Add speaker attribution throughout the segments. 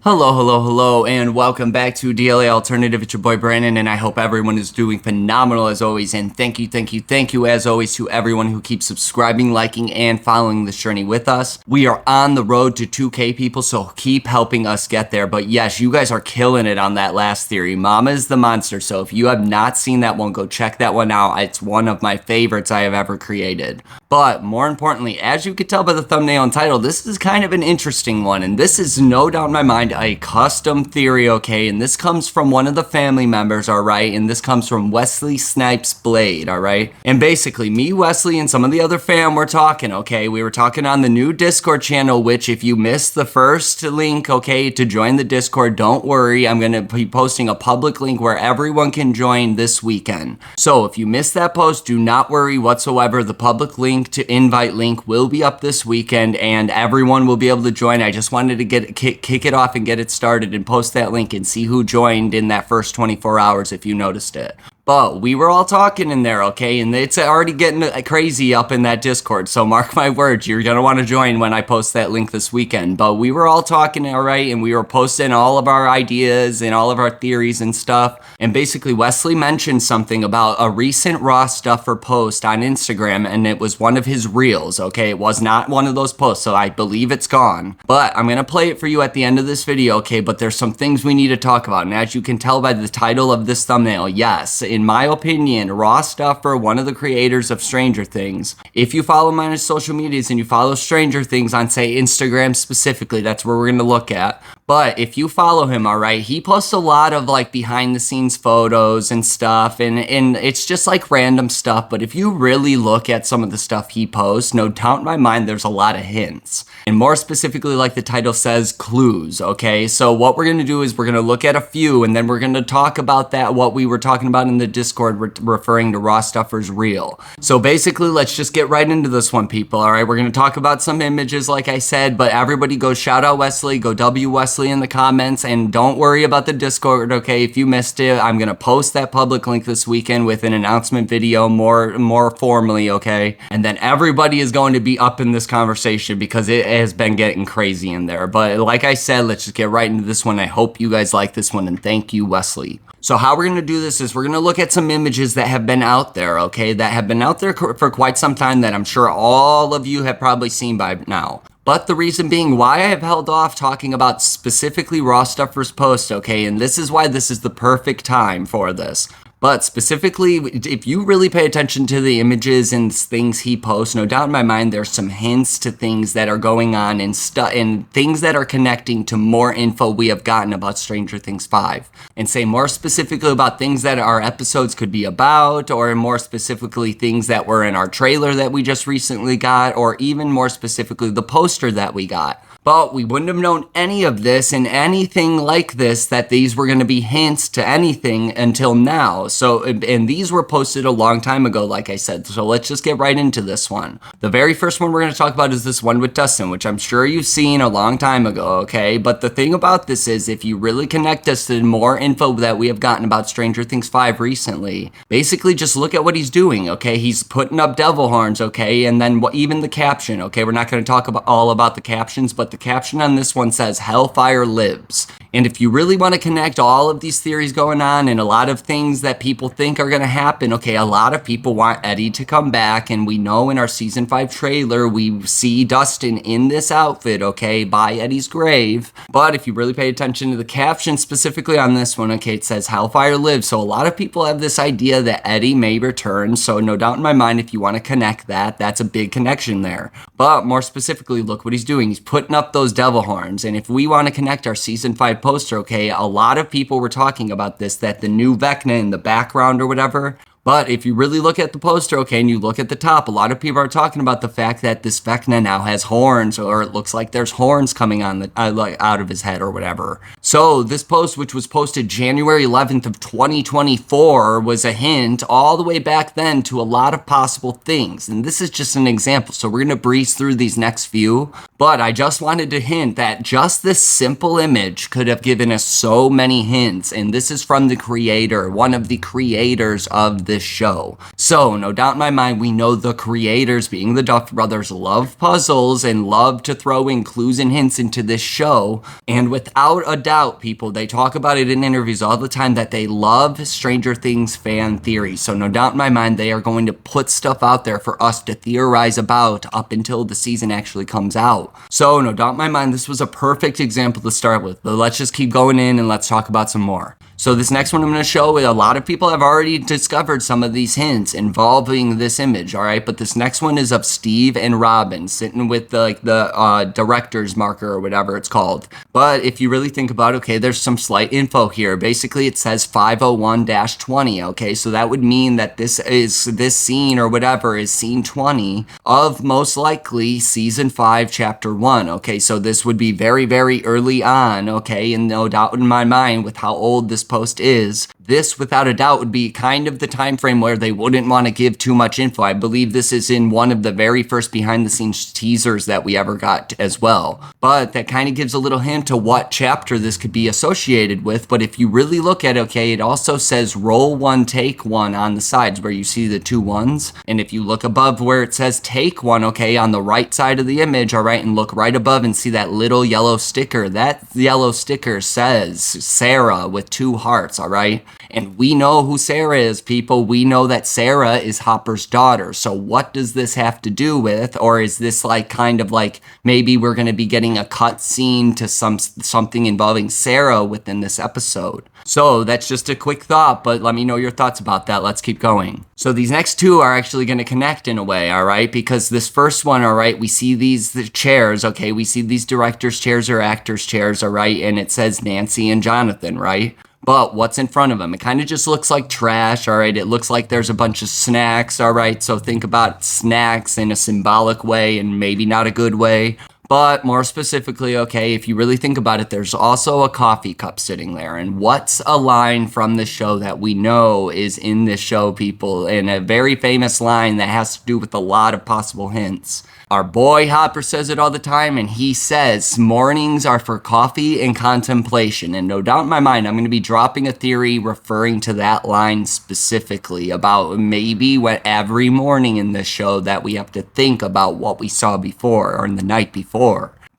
Speaker 1: Hello, hello, hello, and welcome back to DLA Alternative. It's your boy Brandon, and I hope everyone is doing phenomenal as always. And thank you as always to everyone who keeps subscribing, liking, and following this journey with us. We are on the road to 2K people, so keep helping us get there. But yes, you guys are killing it on that last theory. Mama is the monster, so if you have not seen that one, go check that one out. It's one of my favorites I have ever created. But more importantly, as you can tell by the thumbnail and title, this is kind of an interesting one, and this is no doubt in my mind a custom theory, okay? And this comes from one of the family members, alright? And this comes from Wesley Snipes Blade, alright? And basically, me, Wesley, and some of the other fam were talking, okay? We were talking on the new Discord channel, which if you missed the first link, okay, to join the Discord, don't worry. I'm gonna be posting a public link where everyone can join this weekend. So if you missed that post, do not worry whatsoever. The public link to invite link will be up this weekend and everyone will be able to join. I just wanted to kick it off and get it started and post that link and see who joined in that first 24 hours if you noticed it. But we were all talking in there, okay? And it's already getting crazy up in that Discord. So mark my words, you're going to want to join when I post that link this weekend. But we were all talking, all right? And we were posting all of our ideas and all of our theories and stuff. And basically, Wesley mentioned something about a recent Ross Duffer post on Instagram. And it was one of his reels, okay? It was not one of those posts. So I believe it's gone. But I'm going to play it for you at the end of this video, okay? But there's some things we need to talk about. And as you can tell by the title of this thumbnail, yes, in my opinion, Ross Duffer, one of the creators of Stranger Things, if you follow him on his social medias and you follow Stranger Things on, say, Instagram specifically, that's where we're going to look at. But if you follow him, all right, he posts a lot of like behind the scenes photos and stuff, and it's just like random stuff. But if you really look at some of the stuff he posts, no doubt in my mind, there's a lot of hints. And more specifically, like the title says, clues, okay? So what we're going to do is we're going to look at a few, and then we're going to talk about that, what we were talking about in the Discord, referring to Ross Duffer's reel. So basically, let's just get right into this one, people, all right? We're going to talk about some images, like I said, but everybody go shout out Wesley, go W Wesley in the comments, and don't worry about the Discord, okay? If you missed it, I'm going to post that public link this weekend with an announcement video more formally, okay? And then everybody is going to be up in this conversation because it has been getting crazy in there. But like I said, let's just get right into this one. I hope you guys like this one, and thank you, Wesley. So how we're going to do this is we're going to look at some images that have been out there, okay? That have been out there for quite some time that I'm sure all of you have probably seen by now. But the reason being why I have held off talking about specifically Ross Duffer's post, okay? And this is why this is the perfect time for this. But specifically, if you really pay attention to the images and things he posts, no doubt in my mind, there's some hints to things that are going on and things that are connecting to more info we have gotten about Stranger Things 5. And say more specifically about things that our episodes could be about, or more specifically things that were in our trailer that we just recently got, or even more specifically the poster that we got. But we wouldn't have known any of this and anything like this, that these were going to be hints to anything until now. So, and these were posted a long time ago, like I said. So let's just get right into this one. The very first one we're going to talk about is this one with Dustin, which I'm sure you've seen a long time ago, okay? But the thing about this is, if you really connect us to more info that we have gotten about Stranger Things 5 recently, basically just look at what he's doing, okay? He's putting up devil horns, okay? And then even the caption, okay? We're not going to talk all about the captions, but the caption on this one says, Hellfire lives. And if you really want to connect all of these theories going on and a lot of things that people think are going to happen, okay, a lot of people want Eddie to come back, and we know in our season 5 trailer, we see Dustin in this outfit, okay, by Eddie's grave. But if you really pay attention to the caption specifically on this one, okay, it says Hellfire lives. So a lot of people have this idea that Eddie may return. So no doubt in my mind, if you want to connect that, that's a big connection there. But more specifically, look what he's doing. He's putting up those devil horns. And if we want to connect our season 5 poster, okay, a lot of people were talking about this, that the new Vecna in the background or whatever. But if you really look at the poster, okay, and you look at the top, a lot of people are talking about the fact that this Vecna now has horns, or it looks like there's horns coming on the out of his head or whatever. So this post, which was posted January 11th of 2024, was a hint all the way back then to a lot of possible things. And this is just an example. So we're going to breeze through these next few. But I just wanted to hint that just this simple image could have given us so many hints, and this is from the creator, one of the creators of this show. So, no doubt in my mind, we know the creators, being the Duffer brothers, love puzzles and love to throw in clues and hints into this show. And without a doubt, people, they talk about it in interviews all the time that they love Stranger Things fan theories. So, no doubt in my mind, they are going to put stuff out there for us to theorize about up until the season actually comes out. So, no doubt in my mind, this was a perfect example to start with, but let's just keep going in and let's talk about some more. So this next one I'm going to show, a lot of people have already discovered some of these hints involving this image, all right? But this next one is of Steve and Robin sitting with the director's marker or whatever it's called. But if you really think about it, okay, there's some slight info here. Basically, it says 501-20, okay? So that would mean that this scene or whatever is scene 20 of most likely season 5, chapter 1, okay? So this would be very, very early on, okay? And no doubt in my mind with how old this post is, this without a doubt would be kind of the time frame where they wouldn't want to give too much info. I believe this is in one of the very first behind the scenes teasers that we ever got as well. But that kind of gives a little hint to what chapter this could be associated with. But if you really look at it, okay, it also says roll 1, take 1 on the sides where you see the 2 1s. And if you look above where it says take 1, okay, on the right side of the image, all right, and look right above and see that little yellow sticker. That yellow sticker says Sarah with 2 hearts, all right? And we know who Sarah is, people. We know that Sarah is Hopper's daughter. So what does this have to do with? Or is this like kind of like maybe we're going to be getting a cut scene to something involving Sarah within this episode? So that's just a quick thought, but let me know your thoughts about that. Let's keep going. So these next two are actually going to connect in a way, all right? Because this first one, all right, we see the chairs, okay? We see these directors' chairs or actors' chairs, all right? And it says Nancy and Jonathan, right? But what's in front of them? It kind of just looks like trash, all right? It looks like there's a bunch of snacks, all right? So think about snacks in a symbolic way and maybe not a good way. But more specifically, okay, if you really think about it, there's also a coffee cup sitting there. And what's a line from the show that we know is in this show, people? And a very famous line that has to do with a lot of possible hints. Our boy Hopper says it all the time, and he says, mornings are for coffee and contemplation. And no doubt in my mind, I'm going to be dropping a theory referring to that line specifically about maybe what every morning in this show that we have to think about what we saw before or in the night before.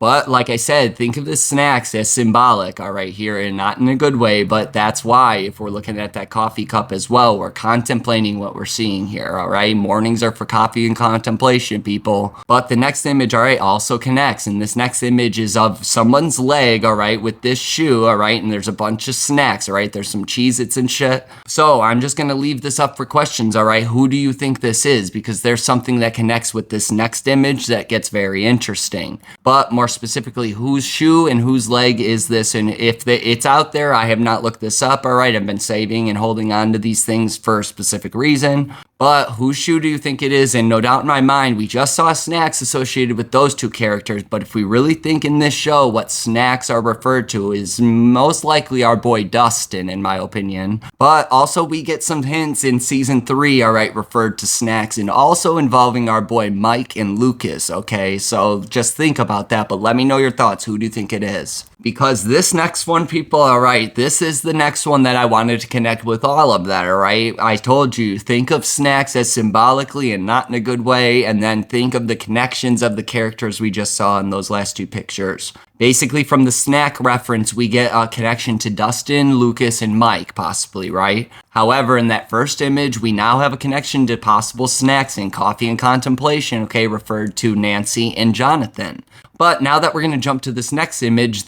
Speaker 1: But like I said, think of the snacks as symbolic, all right, here, and not in a good way, but that's why if we're looking at that coffee cup as well, we're contemplating what we're seeing here, all right? Mornings are for coffee and contemplation, people. But the next image, all right, also connects, and this next image is of someone's leg, all right, with this shoe, all right, and there's a bunch of snacks, all right? There's some Cheez-Its and shit. So I'm just going to leave this up for questions, all right? Who do you think this is? Because there's something that connects with this next image that gets very interesting. But more specifically, whose shoe and whose leg is this? And if it's out there, I have not looked this up, all right? I've been saving and holding on to these things for a specific reason. But whose shoe do you think it is? And no doubt in my mind, we just saw snacks associated with those two characters. But if we really think in this show, what snacks are referred to is most likely our boy Dustin, in my opinion. But also we get some hints in season 3, all right, referred to snacks and also involving our boy Mike and Lucas, okay? So just think about that, but let me know your thoughts. Who do you think it is? Because this next one, people, all right, this is the next one that I wanted to connect with all of that, all right? I told you, think of snacks as symbolically and not in a good way, and then think of the connections of the characters we just saw in those last 2 pictures. Basically, from the snack reference, we get a connection to Dustin, Lucas, and Mike, possibly, right? However, in that first image, we now have a connection to possible snacks in coffee and contemplation, okay, referred to Nancy and Jonathan. But now that we're going to jump to this next image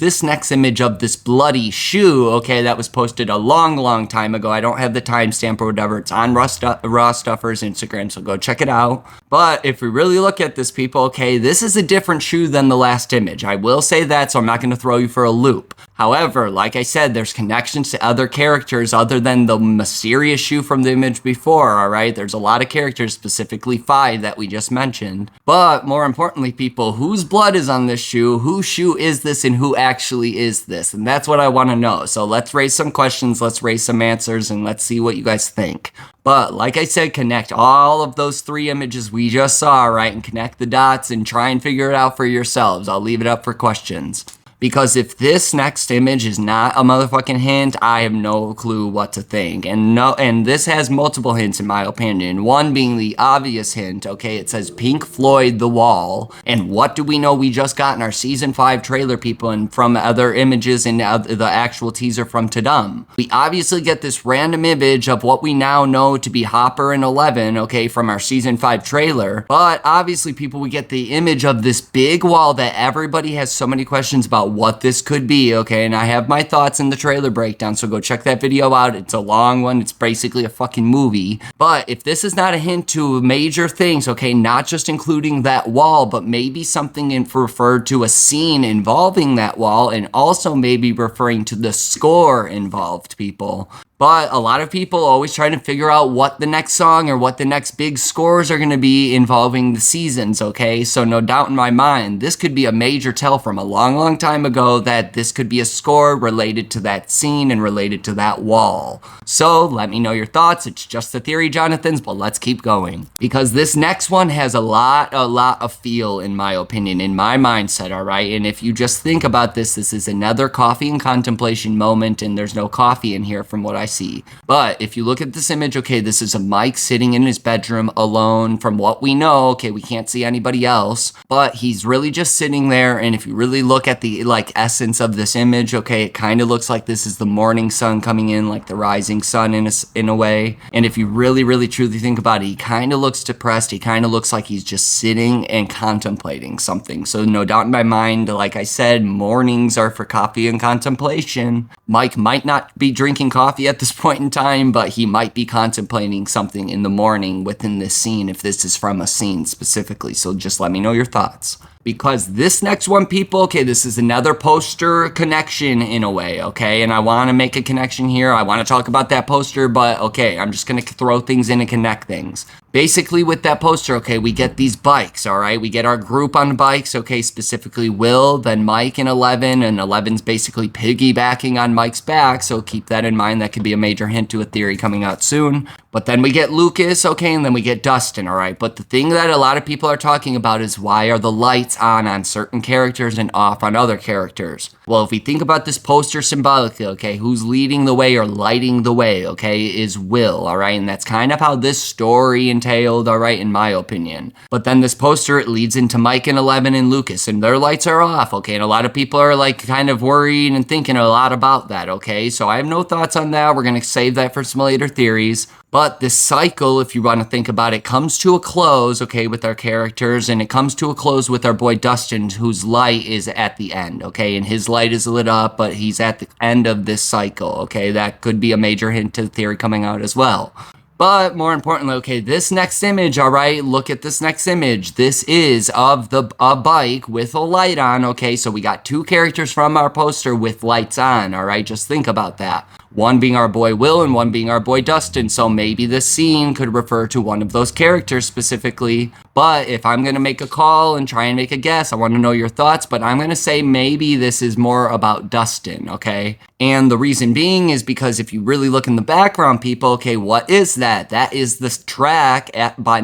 Speaker 1: of this bloody shoe, okay, that was posted a long, long time ago. I don't have the timestamp or whatever. It's on Raw Stuffer's Instagram, so go check it out. But if we really look at this, people, okay, this is a different shoe than the last image. I will say that, so I'm not going to throw you for a loop. However, like I said, there's connections to other characters other than the mysterious shoe from the image before, alright? There's a lot of characters, specifically 5 that we just mentioned. But more importantly, people, whose blood is on this shoe? Whose shoe is this and who actually is this? And that's what I want to know. So let's raise some questions, let's raise some answers, and let's see what you guys think. But like I said, connect all of those 3 images we just saw, right? And connect the dots and try and figure it out for yourselves. I'll leave it up for questions. Because if this next image is not a motherfucking hint, I have no clue what to think. And this has multiple hints in my opinion. One being the obvious hint, okay? It says Pink Floyd The Wall. And what do we know we just got in our season 5 trailer, people, and from other images in the actual teaser from Tadum? We obviously get this random image of what we now know to be Hopper and 11, okay, from our season 5 trailer. But obviously, people, we get the image of this big wall that everybody has so many questions about what this could be, okay? And I have my thoughts in the trailer breakdown, so go check that video out. It's a long one. It's basically a fucking movie. But if this is not a hint to major things, okay, not just including that wall, but maybe something referred to a scene involving that wall, and also maybe referring to the score involved, people. But a lot of people always try to figure out what the next song or what the next big scores are going to be involving the seasons, okay? So no doubt in my mind, this could be a major tell from a long, long time ago that this could be a score related to that scene and related to that wall. So let me know your thoughts. It's just a theory, Jonathans, but let's keep going. Because this next one has a lot of feel, in my opinion, in my mindset, all right? And if you just think about this, this is another coffee and contemplation moment, and there's no coffee in here from what I see. But if you look at this image, okay, this is a Mike sitting in his bedroom alone. From what we know, okay, we can't see anybody else, but he's really just sitting there. And if you really look at the essence of this image, okay, it kind of looks like this is the morning sun coming in, like the rising sun in a way. And if you really truly think about it, he kind of looks depressed. He kind of looks like he's just sitting and contemplating something. So no doubt in my mind, like I said, mornings are for coffee and contemplation. Mike might not be drinking coffee at this point in time, but he might be contemplating something in the morning within this scene, if this is from a scene specifically. So just let me know your thoughts. Because this next one, people, okay, this is another poster connection in a way, okay? And I want to make a connection here. I want to talk about that poster, but okay, I'm just going to throw things in and connect things. Basically, with that poster, okay, we get these bikes, all right? We get our group on bikes, okay, specifically Will, then Mike and 11, and 11's basically piggybacking on Mike's back, so keep that in mind. That could be a major hint to a theory coming out soon. But then we get Lucas, okay, and then we get Dustin, all right? But the thing that a lot of people are talking about is why are the lights on certain characters and off on other characters? Well, if we think about this poster symbolically, okay, who's leading the way or lighting the way, okay, is Will, all right? And that's kind of how this story entailed, all right, in my opinion. But then this poster, it leads into Mike and 11 and Lucas, and their lights are off, okay? And a lot of people are kind of worried and thinking a lot about that, okay? So I have no thoughts on that. We're going to save that for some later theories. But this cycle, if you want to think about it, comes to a close, okay, with our characters, and it comes to a close with our boy Dustin, whose light is at the end, okay? And his light is lit up, but he's at the end of this cycle, okay? That could be a major hint to the theory coming out as well. But more importantly, okay, this next image, all right, look at this next image. This is of a bike with a light on, okay? So we got 2 characters from our poster with lights on, all right? Just think about that. One being our boy Will and one being our boy Dustin. So maybe this scene could refer to one of those characters specifically. But if I'm going to make a call and try and make a guess, I want to know your thoughts. But I'm going to say maybe this is more about Dustin, okay? And the reason being is because if you really look in the background, people, okay, what is that? That is the track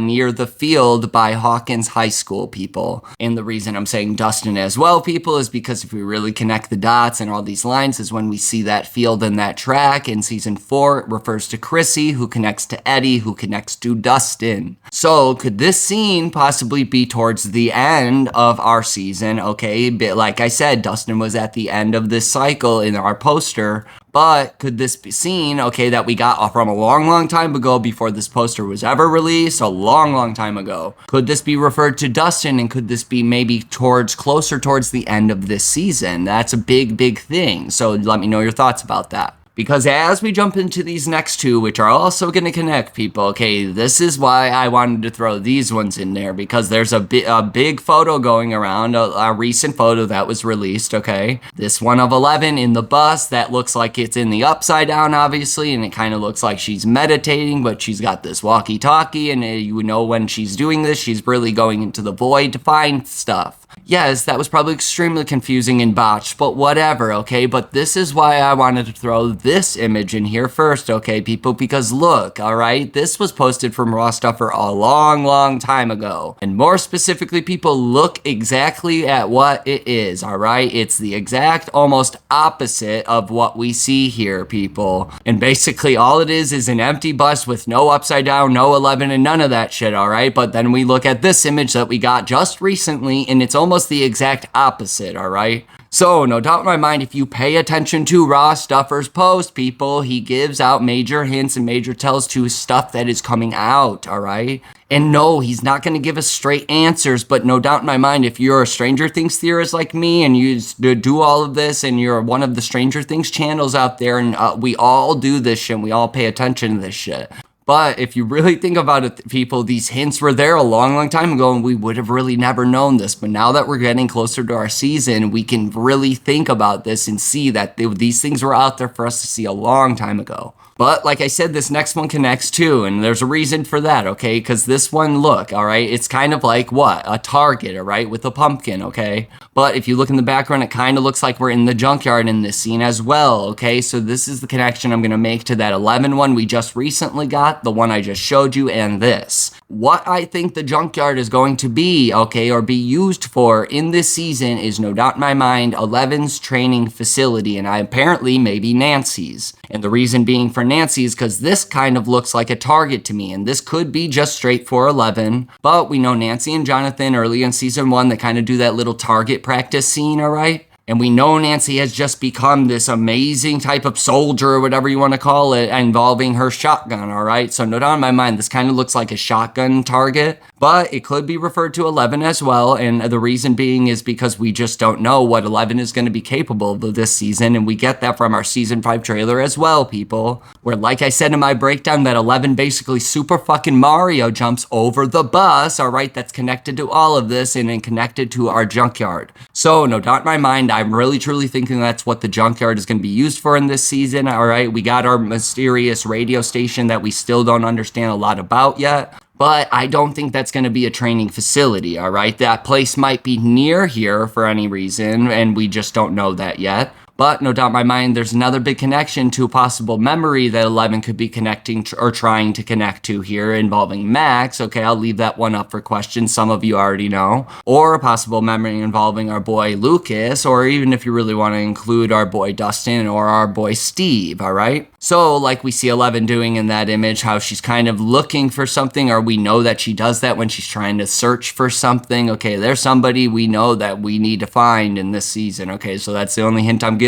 Speaker 1: near the field by Hawkins High School, people. And the reason I'm saying Dustin as well, people, is because if we really connect the dots and all these lines is when we see that field and that track. In season 4, it refers to Chrissy, who connects to Eddie, who connects to Dustin. So could this scene possibly be towards the end of our season? Okay, but like I said, Dustin was at the end of this cycle in our poster. But could this be seen, okay, that we got from a long time ago before this poster was ever released, a long time ago? Could this be referred to Dustin, and could this be maybe closer towards the end of this season? That's a big thing. So let me know your thoughts about that. Because as we jump into these next two, which are also going to connect people, okay, this is why I wanted to throw these ones in there, because there's a big photo going around, a recent photo that was released, okay? This one of 11 in the bus, that looks like it's in the upside down, obviously, and it kind of looks like she's meditating, but she's got this walkie-talkie, and you know when she's doing this, she's really going into the void to find stuff. Yes, that was probably extremely confusing and botched, but whatever, okay? But this is why I wanted to throw this image in here first, okay, people? Because look, alright, this was posted from Duffer a long time ago. And more specifically, people, look exactly at what it is, alright? It's the exact, almost opposite of what we see here, people. And basically, all it is an empty bus with no upside down, no 11, and none of that shit, alright? But then we look at this image that we got just recently, and it's almost the exact opposite, alright? So, no doubt in my mind, if you pay attention to Duffer's post, people, he gives out major hints and major tells to stuff that is coming out, alright? And no, he's not going to give us straight answers, but no doubt in my mind, if you're a Stranger Things theorist like me and you do all of this and you're one of the Stranger Things channels out there, and we all do this shit and we all pay attention to this shit. But if you really think about it, people, these hints were there a long time ago and we would have really never known this. But now that we're getting closer to our season, we can really think about this and see that these things were out there for us to see a long time ago. But like I said, this next one connects too, and there's a reason for that, okay? Because this one, look, all right, it's kind of like what? A target, all right, with a pumpkin, okay? But if you look in the background, it kind of looks like we're in the junkyard in this scene as well, okay? So this is the connection I'm going to make to that 11 one we just recently got, the one I just showed you, and this. What I think the junkyard is going to be, okay, or be used for in this season is no doubt in my mind 11's training facility, and apparently maybe Nancy's. And the reason being for Nancy is because this kind of looks like a target to me, and this could be just straight for 11, but we know Nancy and Jonathan early in season 1, they kind of do that little target practice scene, alright? And we know Nancy has just become this amazing type of soldier, or whatever you want to call it, involving her shotgun, alright? So no doubt in my mind, this kind of looks like a shotgun target, but it could be referred to 11 as well, and the reason being is because we just don't know what 11 is going to be capable of this season, and we get that from our Season 5 trailer as well, people. Where, like I said in my breakdown, that 11 basically super fucking Mario jumps over the bus, alright, that's connected to all of this, and then connected to our junkyard. So, no doubt in my mind, I'm really truly thinking that's what the junkyard is going to be used for in this season, alright? We got our mysterious radio station that we still don't understand a lot about yet. But I don't think that's going to be a training facility, alright? That place might be near here for any reason, and we just don't know that yet. But no doubt in my mind, there's another big connection to a possible memory that 11 could be connecting or trying to connect to here involving Max. Okay, I'll leave that one up for questions. Some of you already know. Or a possible memory involving our boy Lucas, or even if you really want to include our boy Dustin or our boy Steve, alright? So, like we see 11 doing in that image, how she's kind of looking for something, or we know that she does that when she's trying to search for something. Okay, there's somebody we know that we need to find in this season. Okay, so that's the only hint I'm giving.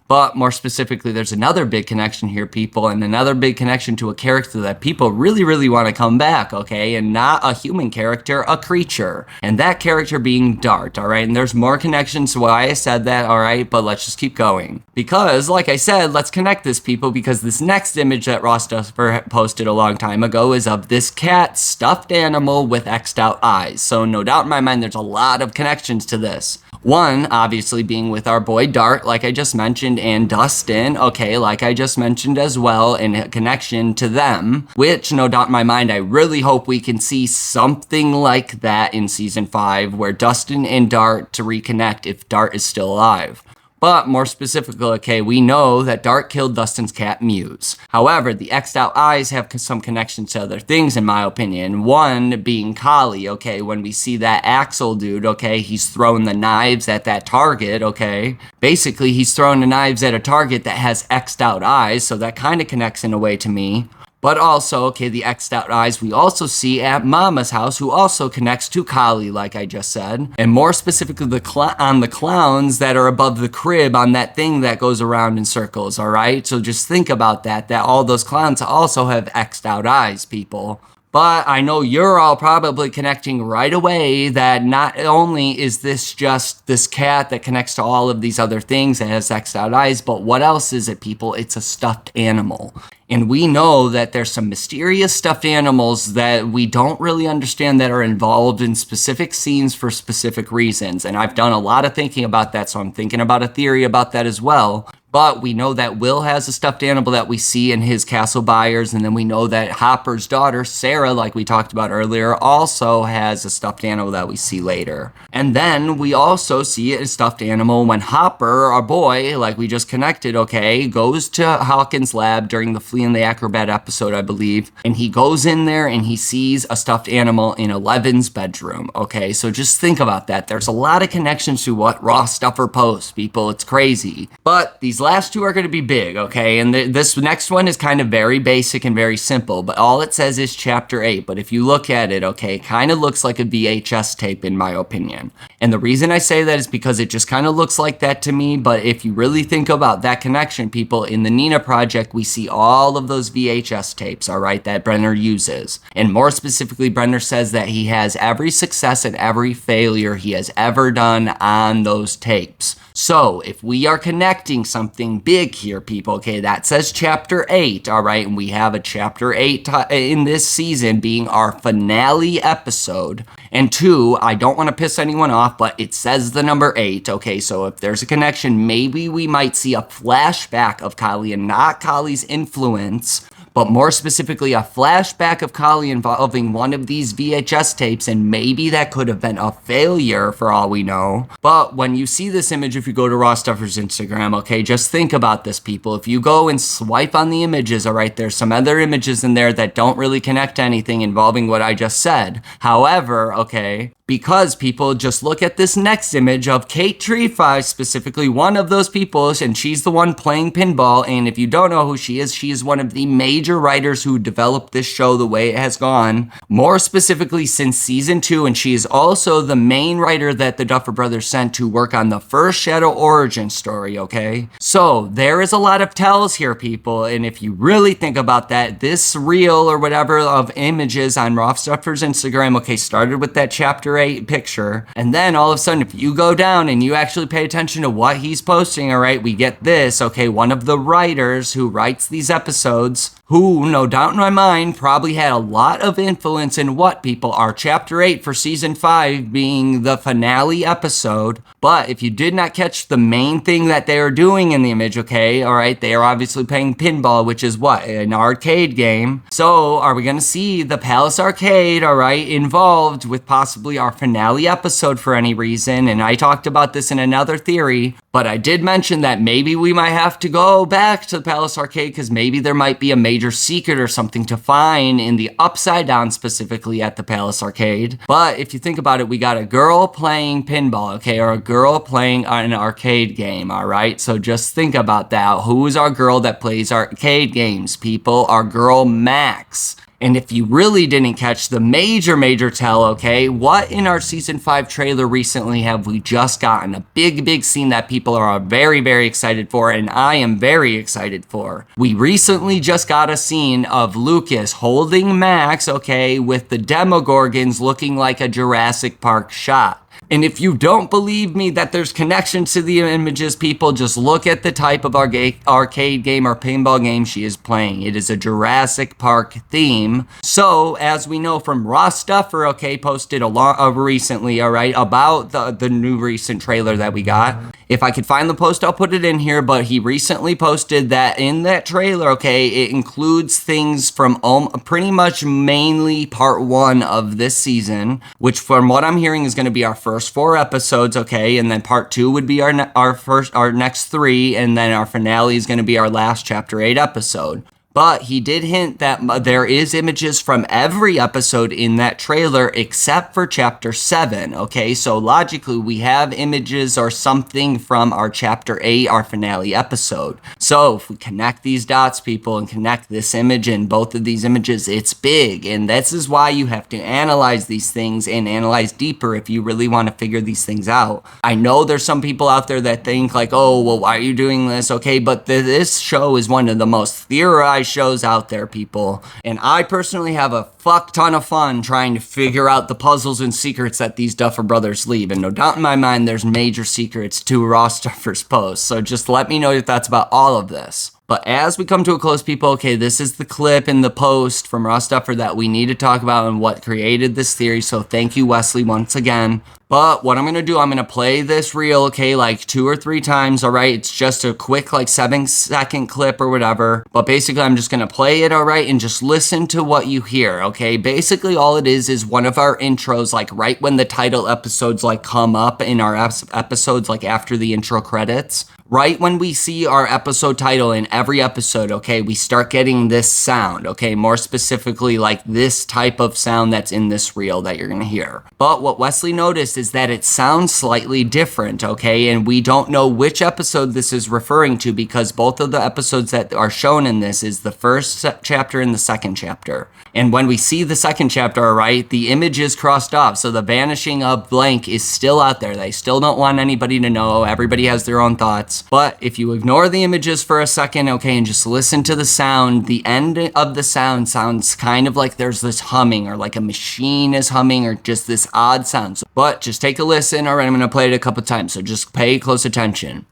Speaker 1: But more specifically, there's another big connection here, people, and another big connection to a character that people really want to come back, okay? And not a human character, a creature. And that character being Dart, alright? And there's more connections to why I said that, alright? But let's just keep going. Because, like I said, let's connect this, people, because this next image that Duffer posted a long time ago is of this cat stuffed animal with X'd out eyes. So no doubt in my mind, there's a lot of connections to this. One, obviously, being with our boy Dart, like I just mentioned, and Dustin, okay, like I just mentioned as well, in a connection to them, which, no doubt in my mind, I really hope we can see something like that in Season 5, where Dustin and Dart to reconnect if Dart is still alive. But more specifically, okay, we know that Dart killed Dustin's cat Muse. However, the X'd out eyes have some connections to other things in my opinion. One being Kali, okay, when we see that Axel dude, okay, he's throwing the knives at that target, okay. Basically, he's throwing the knives at a target that has X'd out eyes, so that kind of connects in a way to me. But also, okay, the X'd out eyes we also see at Mama's house, who also connects to Kali, like I just said. And more specifically, on the clowns that are above the crib on that thing that goes around in circles, alright? So just think about that all those clowns also have X'd out eyes, people. But I know you're all probably connecting right away that not only is this just this cat that connects to all of these other things and has X'd out eyes, but what else is it, people? It's a stuffed animal. And we know that there's some mysterious stuffed animals that we don't really understand that are involved in specific scenes for specific reasons. And I've done a lot of thinking about that, so I'm thinking about a theory about that as well. But we know that Will has a stuffed animal that we see in his castle buyers, and then we know that Hopper's daughter, Sarah, like we talked about earlier, also has a stuffed animal that we see later. And then we also see a stuffed animal when Hopper, our boy, like we just connected, okay, goes to Hawkins' lab during the Flea and the Acrobat episode, I believe, and he goes in there and he sees a stuffed animal in Eleven's bedroom, okay? So just think about that. There's a lot of connections to what Ross Duffer posts, people. It's crazy. But these last two are going to be big, okay? And this next one is kind of very basic and very simple, but all it says is chapter 8. But if you look at it, okay, it kind of looks like a VHS tape in my opinion. And the reason I say that is because it just kind of looks like that to me, but if you really think about that connection, people, in the Nina project, we see all of those VHS tapes, all right, that Brenner uses. And more specifically, Brenner says that he has every success and every failure he has ever done on those tapes. So if we are connecting something big here, people, okay, that says chapter 8, all right, and we have a chapter 8 in this season being our finale episode. And 2, I don't want to piss anyone off, but it says the number 8, okay, so if there's a connection, maybe we might see a flashback of Kali and not Kali's influence, but more specifically a flashback of Kali involving one of these VHS tapes, and maybe that could have been a failure for all we know. But when you see this image, if you go to Ross Duffer's Instagram, okay, just think about this, people. If you go and swipe on the images, all right, there's some other images in there that don't really connect to anything involving what I just said. However, okay, because people, just look at this next image of Kate Treefi, specifically one of those people, and she's the one playing pinball, and if you don't know who she is one of the major writers who developed this show the way it has gone, more specifically since season 2, and she is also the main writer that the Duffer brothers sent to work on the first Shadow origin story, okay? So there is a lot of tells here, people, and if you really think about that, this reel or whatever of images on Ross Duffer's Instagram, okay, started with that chapter 8 picture, and then all of a sudden, if you go down and you actually pay attention to what he's posting, all right, we get this, okay, one of the writers who writes these episodes, who, no doubt in my mind, probably had a lot of influence in what, people, are chapter 8 for season 5 being the finale episode. But if you did not catch the main thing that they are doing in the image, okay, all right, they are obviously playing pinball, which is what, an arcade game. So are we going to see the Palace Arcade, all right, involved with possibly our finale episode for any reason? And I talked about this in another theory, but I did mention that maybe we might have to go back to the Palace Arcade because maybe there might be a major secret or something to find in the Upside Down, specifically at the Palace Arcade. But if you think about it, we got a girl playing pinball, okay, or a girl playing an arcade game, all right? So just think about that. Who is our girl that plays arcade games, people? Our girl Max. And if you really didn't catch the major tell, okay, what in our season 5 trailer recently have we just gotten? A big scene that people are very excited for, and I am very excited for. We recently just got a scene of Lucas holding Max, okay, with the Demogorgons looking like a Jurassic Park shot. And if you don't believe me that there's connections to the images, people, just look at the type of arcade game or pinball game she is playing. It is a Jurassic Park theme. So, as we know from Ross Duffer, okay, posted recently, all right, about the new recent trailer that we got. If I could find the post, I'll put it in here, but he recently posted that in that trailer, okay, it includes things from pretty much mainly part 1 of this season, which from what I'm hearing is going to be our first 4 episodes, okay, and then part 2 would be our next 3, and then our finale is going to be our last chapter 8 episode. But he did hint that there is images from every episode in that trailer except for chapter 7, okay? So logically, we have images or something from our chapter 8, our finale episode. So if we connect these dots, people, and connect this image and both of these images, it's big. And this is why you have to analyze these things and analyze deeper if you really want to figure these things out. I know there's some people out there that think like, oh, well, why are you doing this? Okay, but this show is one of the most theorized shows out there, people. And I personally have a fuck ton of fun trying to figure out the puzzles and secrets that these Duffer brothers leave. And no doubt in my mind, there's major secrets to Ross Duffer's posts. So just let me know your thoughts about all of this. But as we come to a close, people, okay, this is the clip in the post from Ross Duffer that we need to talk about and what created this theory. So thank you, Wesley, once again. But what I'm going to do, I'm going to play this reel, okay, like 2 or 3 times, all right? It's just a quick, like 7-second clip or whatever. But basically, I'm just going to play it, all right, and just listen to what you hear, okay? Basically, all it is one of our intros, like right when the title episodes, like come up in our episodes, like after the intro credits. Right when we see our episode title in every episode, okay, we start getting this sound, okay? More specifically, like this type of sound that's in this reel that you're gonna hear. But what Wesley noticed is that it sounds slightly different, okay? And we don't know which episode this is referring to because both of the episodes that are shown in this is the first chapter and the second chapter. And when we see the second chapter, all right, the image is crossed off. So the vanishing of blank is still out there. They still don't want anybody to know. Everybody has their own thoughts. But if you ignore the images for a second, okay, and just listen to the sound, the end of the sound sounds kind of like there's this humming or like a machine is humming or just this odd sound. But just take a listen. All right, I'm going to play it a couple times. So just pay close attention.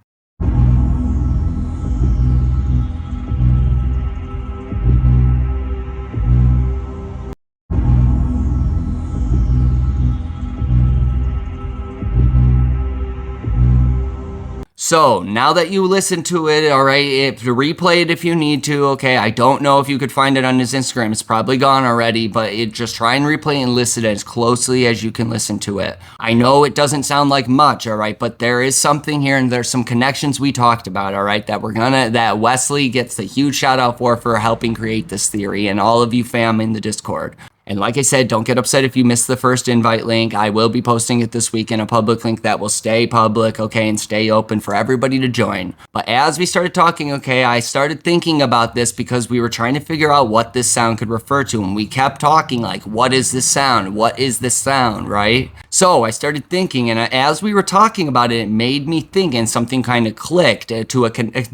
Speaker 1: So, now that you listen to it, alright, replay it if you need to, okay? I don't know if you could find it on his Instagram. It's probably gone already, but just try and replay and listen as closely as you can listen to it. I know it doesn't sound like much, alright, but there is something here and there's some connections we talked about, alright, that Wesley gets the huge shout out for helping create this theory and all of you fam in the Discord. And like I said, don't get upset if you missed the first invite link. I will be posting it this week in a public link that will stay public, okay, and stay open for everybody to join. But as we started talking, okay, I started thinking about this because we were trying to figure out what this sound could refer to. And we kept talking like, what is this sound? What is this sound, right? So I started thinking, and as we were talking about it, it made me think, and something kind of clicked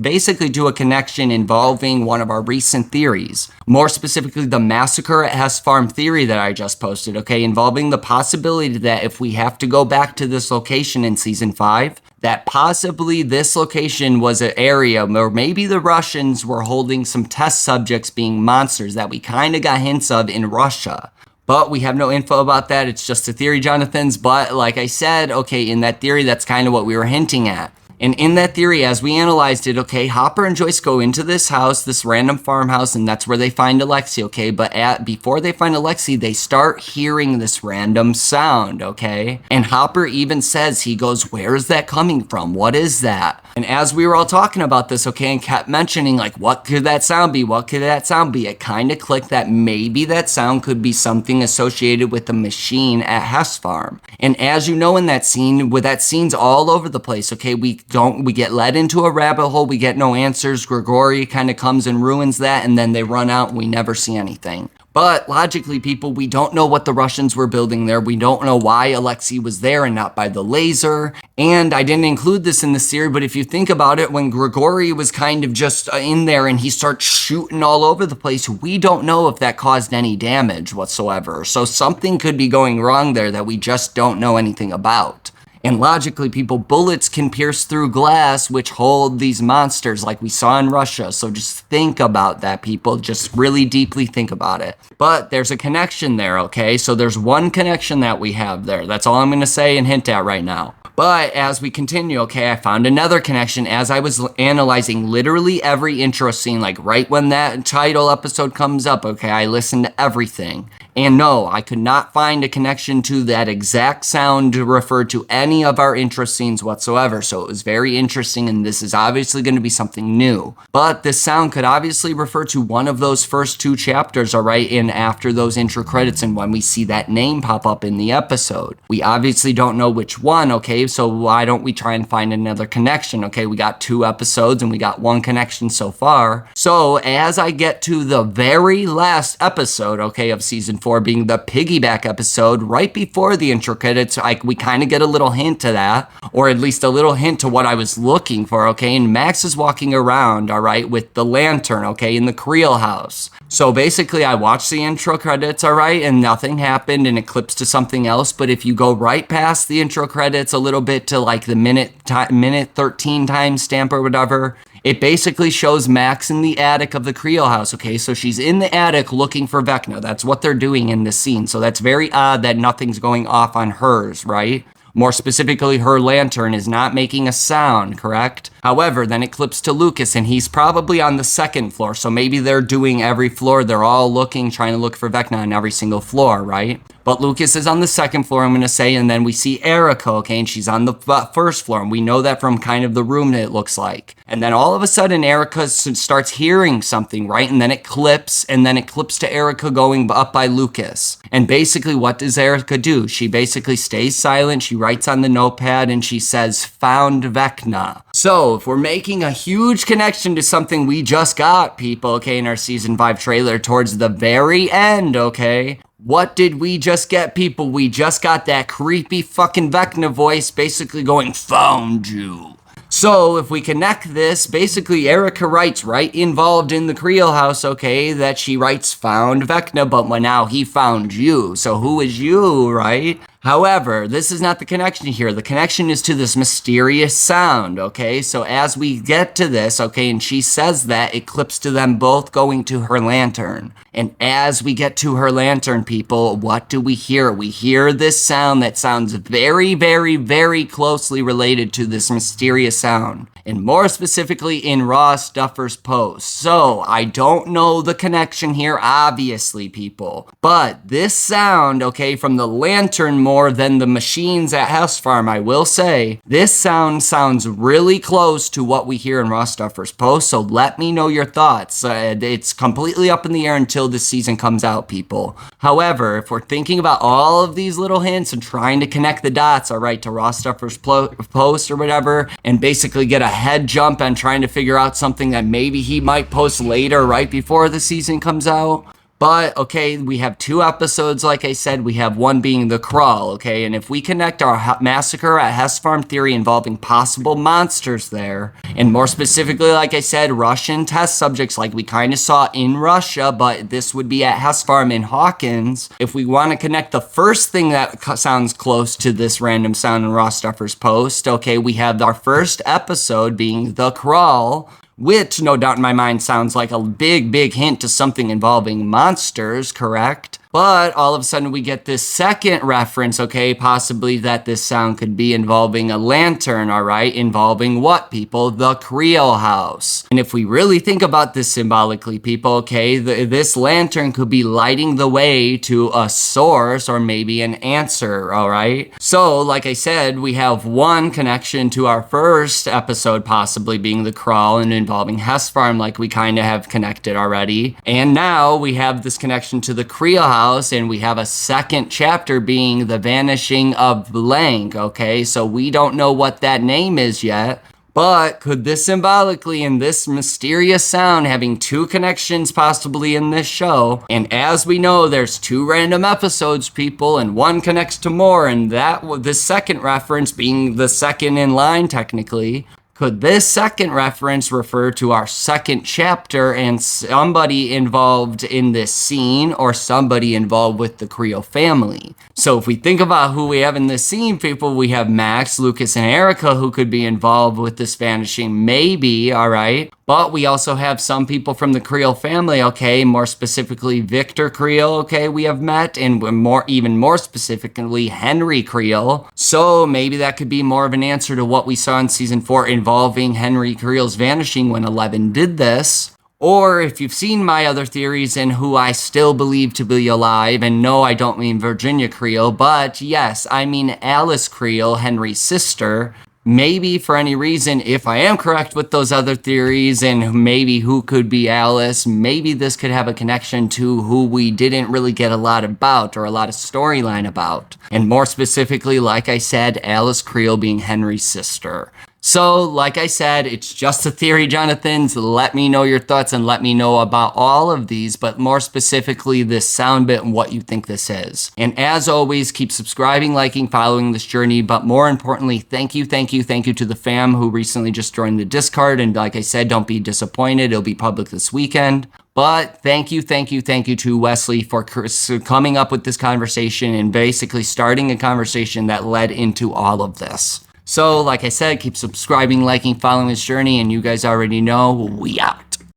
Speaker 1: basically to a connection involving one of our recent theories. More specifically, the massacre at Hess Farm theory that I just posted, okay, involving the possibility that if we have to go back to this location in season 5, that possibly this location was an area where maybe the Russians were holding some test subjects being monsters that we kind of got hints of in Russia. But we have no info about that. It's just a theory, Jonathan's. But like I said, okay, in that theory, that's kind of what we were hinting at. And in that theory, as we analyzed it, okay, Hopper and Joyce go into this house, this random farmhouse, and that's where they find Alexei, okay? But before they find Alexei, they start hearing this random sound, okay? And Hopper even says, he goes, where is that coming from? What is that? And as we were all talking about this, okay, and kept mentioning, like, what could that sound be? What could that sound be? It kind of clicked that maybe that sound could be something associated with the machine at Hess Farm. And as you know in that scene, with that scene's all over the place, okay? We get led into a rabbit hole, we get no answers. Grigori kind of comes and ruins that, and then they run out and we never see anything. But logically, people, we don't know what the Russians were building there. We don't know why Alexei was there and not by the laser. And I didn't include this in the series, but if you think about it, when Grigori was kind of just in there and he starts shooting all over the place, we don't know if that caused any damage whatsoever. So something could be going wrong there that we just don't know anything about. And logically, people, bullets can pierce through glass, which hold these monsters like we saw in Russia. So just think about that, people. Just really deeply think about it. But there's a connection there, okay? So there's one connection that we have there. That's all I'm going to say and hint at right now. But as we continue, okay, I found another connection as I was analyzing literally every intro scene, like right when that title episode comes up, okay, I listened to everything. And no, I could not find a connection to that exact sound referred to any of our intro scenes whatsoever. So it was very interesting, and this is obviously going to be something new. But this sound could obviously refer to one of those first 2 chapters, all right, and after those intro credits and when we see that name pop up in the episode. We obviously don't know which one, okay, so why don't we try and find another connection, okay? We got 2 episodes and we got 1 connection so far. So as I get to the very last episode, okay, of season 4 being the piggyback episode right before the intro credits. Like, we kind of get a little hint to that, or at least a little hint to what I was looking for, okay? And Max is walking around, all right, with the lantern, okay, in the Creel house. So basically, I watched the intro credits, all right, and nothing happened, and it clips to something else. But if you go right past the intro credits a little bit to like the minute 13 timestamp or whatever, it basically shows Max in the attic of the Creel house, okay? So she's in the attic looking for Vecna. That's what they're doing in this scene. So that's very odd that nothing's going off on hers, right? More specifically, her lantern is not making a sound, correct? However, then it clips to Lucas, and he's probably on the second floor. So maybe they're doing every floor. They're all looking, trying to look for Vecna on every single floor, right? But Lucas is on the second floor, I'm going to say, and then we see Erica, okay, and she's on the first floor, and we know that from kind of the room that it looks like. And then all of a sudden, Erica starts hearing something, right? And then it clips to Erica going up by Lucas. And basically, what does Erica do? She basically stays silent, she writes on the notepad, and she says, "Found Vecna." So, if we're making a huge connection to something we just got, people, okay, in our Season 5 trailer towards the very end, okay? What did we just get, people? We just got that creepy fucking Vecna voice basically going, "Found you." So, if we connect this, basically Erica writes, right, involved in the Creel house, okay, that she writes, "Found Vecna," but now he found you. So who is you, right? However, this is not the connection here. The connection is to this mysterious sound, okay? So as we get to this, okay, and she says that, it clips to them both going to her lantern. And as we get to her lantern, people, what do we hear? We hear this sound that sounds very, very, very closely related to this mysterious sound. And more specifically in Ross Duffer's post. So, I don't know the connection here, obviously, people. But this sound, okay, from the lantern more than the machines at Hess Farm, I will say, this sound sounds really close to what we hear in Ross Duffer's post. So, let me know your thoughts. It's completely up in the air until this season comes out, people. However, if we're thinking about all of these little hints and trying to connect the dots, all right, to Ross Duffer's post or whatever, and basically get a head jump on trying to figure out something that maybe he might post later right before the season comes out. But, okay, we have 2 episodes, like I said. We have one being The Crawl, okay? And if we connect our massacre at Hess Farm theory involving possible monsters there, and more specifically, like I said, Russian test subjects like we kind of saw in Russia, but this would be at Hess Farm in Hawkins. If we want to connect the first thing that sounds close to this random sound in Ross Duffer's post, okay, we have our first episode being The Crawl, which, no doubt in my mind, sounds like a big, big hint to something involving monsters, correct? But all of a sudden we get this second reference, okay, possibly that this sound could be involving a lantern, all right? Involving what, people? The Creel house. And if we really think about this symbolically, people, okay, this lantern could be lighting the way to a source or maybe an answer, all right? So, like I said, we have one connection to our first episode possibly being The Crawl and involving Hess Farm like we kind of have connected already. And now we have this connection to the Creel house, and we have a second chapter being The Vanishing of Blank, okay? So we don't know what that name is yet, but could this symbolically in this mysterious sound having 2 connections possibly in this show, and as we know there's 2 random episodes, people, and one connects to more, and that the second reference being the second in line technically, could this second reference refer to our second chapter and somebody involved in this scene or somebody involved with the Creel family? So if we think about who we have in this scene, people, we have Max, Lucas, and Erica who could be involved with this vanishing, maybe, all right? But we also have some people from the Creel family, okay? More specifically, Victor Creel, okay, we have met, and even more specifically, Henry Creel. So maybe that could be more of an answer to what we saw in Season 4 involving Henry Creel's vanishing when Eleven did this. Or if you've seen my other theories and who I still believe to be alive, and no, I don't mean Virginia Creel, but yes, I mean Alice Creel, Henry's sister. Maybe for any reason, if I am correct with those other theories and maybe who could be Alice, maybe this could have a connection to who we didn't really get a lot about or a lot of storyline about. And more specifically, like I said, Alice Creel being Henry's sister. So, like I said, it's just a theory, Jonathans. Let me know your thoughts and let me know about all of these, but more specifically this sound bit and what you think this is. And as always, keep subscribing, liking, following this journey, but more importantly, thank you to the fam who recently just joined the Discord. And like I said, don't be disappointed. It'll be public this weekend. But thank you to Wesley for coming up with this conversation and basically starting a conversation that led into all of this. So, like I said, keep subscribing, liking, following this journey, and you guys already know, we out.